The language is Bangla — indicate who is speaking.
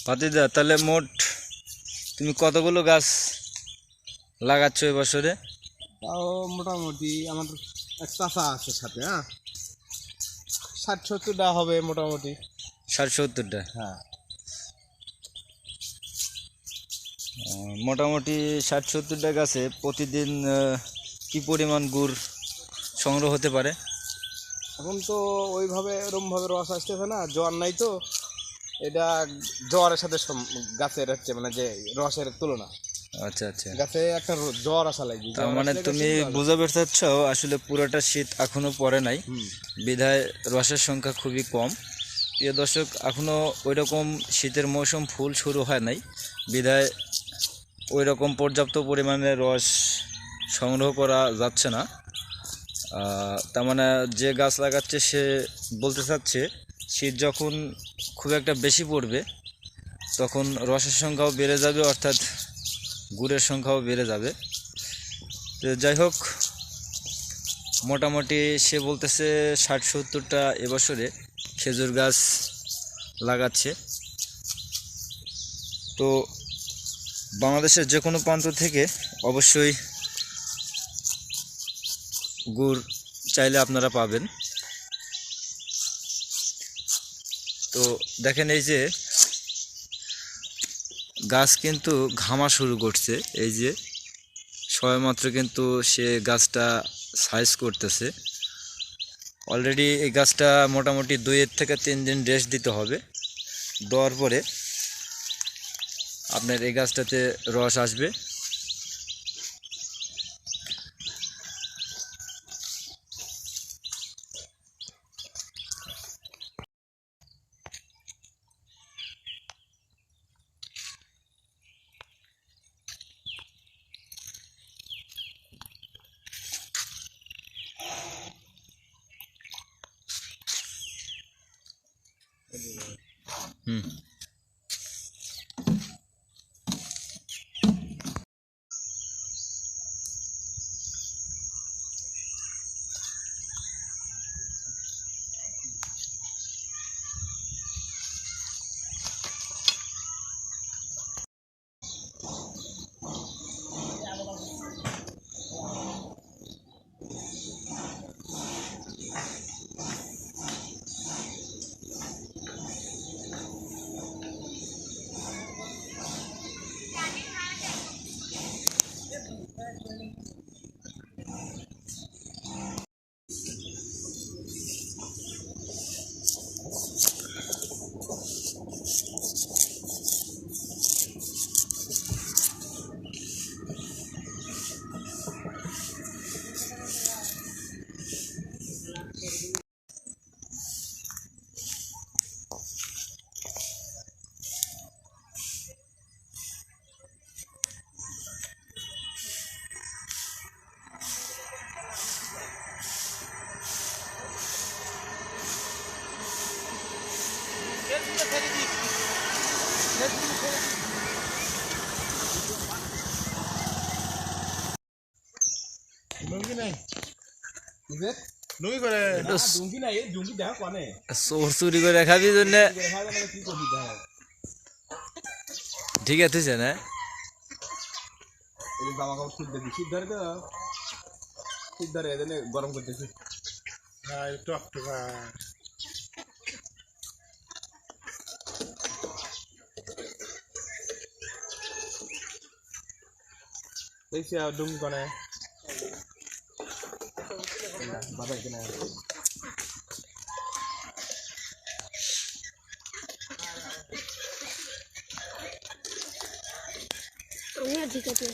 Speaker 1: পাতিদা, তাহলে মোট তুমি কতগুলো গাছ লাগাচ্ছ এবছরে?
Speaker 2: তাও মোটামুটি আমার এক চাচা আছে সাথে, হ্যাঁ, 60-70টা হবে মোটামুটি।
Speaker 1: 60-70টা?
Speaker 2: হ্যাঁ।
Speaker 1: মোটামুটি 60-70টা গাছে প্রতিদিন কি পরিমাণ গুড় সংগ্রহ হতে পারে?
Speaker 2: এখন তো ওইভাবে এরমভাবে রস আসতেছে না, জ্বর নাই তো। এটা জ্বরের সাথে গাছের হচ্ছে মানে যে রসের তুলনা।
Speaker 1: আচ্ছা আচ্ছা,
Speaker 2: গাছে একটা জ্বর আসা লাগবে।
Speaker 1: তার মানে তুমি বুঝাতে চাচ্ছ আসলে পুরোটা শীত এখনো পড়ে নাই, বিধায় রসের সংখ্যা খুবই কম। প্রিয় দর্শক, এখনো ওই রকম শীতের মৌসুম ফুল শুরু হয় নাই, বিধায় ওই রকম পর্যাপ্ত পরিমাণে রস সংগ্রহ করা যাচ্ছে না। তার মানে যে গাছ লাগাচ্ছে সে বলতে চাচ্ছে শীত যখন খুব একটা বেশি পড়বে তখন রসের সংখ্যাও বেড়ে যাবে, অর্থাৎ গুড়ের সংখ্যাও বেড়ে যাবে। তো যাই হোক, মোটামুটি সে বলতেছে 60-70টা এবছরে খেজুর গাছ লাগাচ্ছে। তো বাংলাদেশের যে কোনো প্রান্ত থেকে অবশ্যই গুড় চাইলে আপনারা পাবেন। তো দেখেন, এই যে গাছ কিন্তু ঘামা শুরু করছে, এই যে সবেমাত্র কিন্তু সে গাছটা সাইজ করতেছে। অলরেডি এই গাছটা মোটামুটি 2 থেকে 3 দিন রেস্ট দিতে হবে, দেওয়ার পরে আপনার এই গাছটাতে রস আসবে। হুম,
Speaker 2: লুঙ্গি নাই লুঙ্গি করে লুঙ্গি নাই, এই লুঙ্গি দেখা কোনে
Speaker 1: চোর চুরি করে খাবি জন্য
Speaker 2: কি করবি দেখা।
Speaker 1: ঠিক আছে না?
Speaker 2: এই জামা কাপড় শীত দেখি, শীত ধরে তো, শীত ধরে এদিনে গরম করতেছি। হ্যাঁ, টক টক। দেখছি আর ডুঙ্গি কোনে বাবা কিনা
Speaker 3: ঠিক আছে।